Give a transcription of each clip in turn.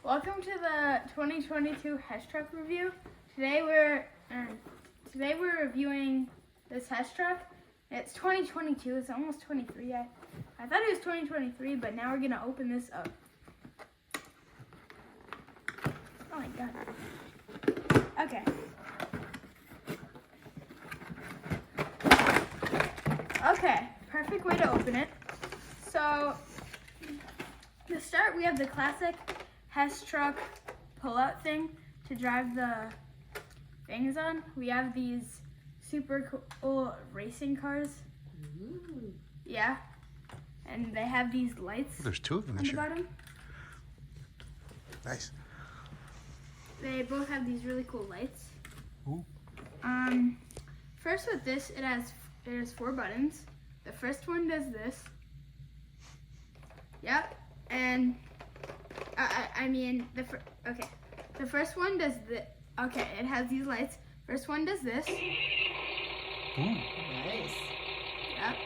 Welcome to the 2022 Hess Truck review. Today we're reviewing this Hess Truck. It's 2022. It's almost 23. I thought it was 2023, but now we're gonna open this up. Oh my god. Okay. Okay. Perfect way to open it. So to start, we have the classic Hess Truck pull-out thing to drive the things on. We have these super cool racing cars. Ooh. Yeah. And they have these lights. There's two of them on this the year. bottom. Nice. They both have these really cool lights. Ooh. First with this, it has 4 buttons. The first one does this. Yep. And the first one does this. Okay, it has these lights. First one does this. Ooh. Nice. Yep.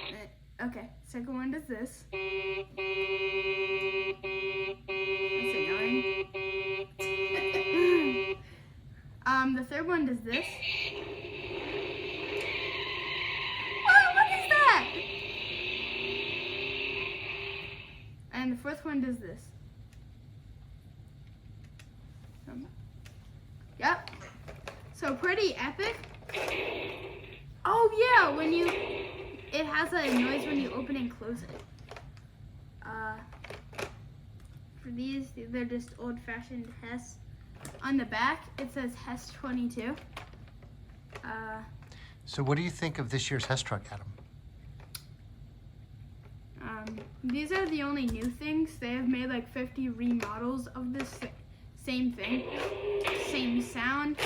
Okay. Second one does this. That's annoying. The third one does this. Oh, what is that? And the fourth one does this. Yep. So pretty epic. Oh yeah, it has a noise when you open and close it. For these, they're just old-fashioned Hess. On the back, it says Hess 22. So what do you think of this year's Hess Truck, Adam? These are the only new things. They have made like 50 remodels of this same thing. Same sound,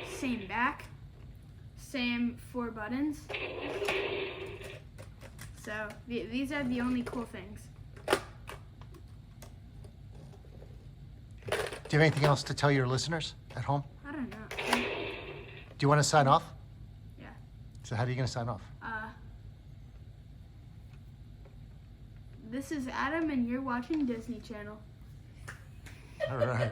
same back, same 4 buttons. So these are the only cool things. Do you have anything else to tell your listeners at home? I don't know. Do you want to sign off? Yeah. So how are you going to sign off? This is Adam and you're watching Disney Channel. All right.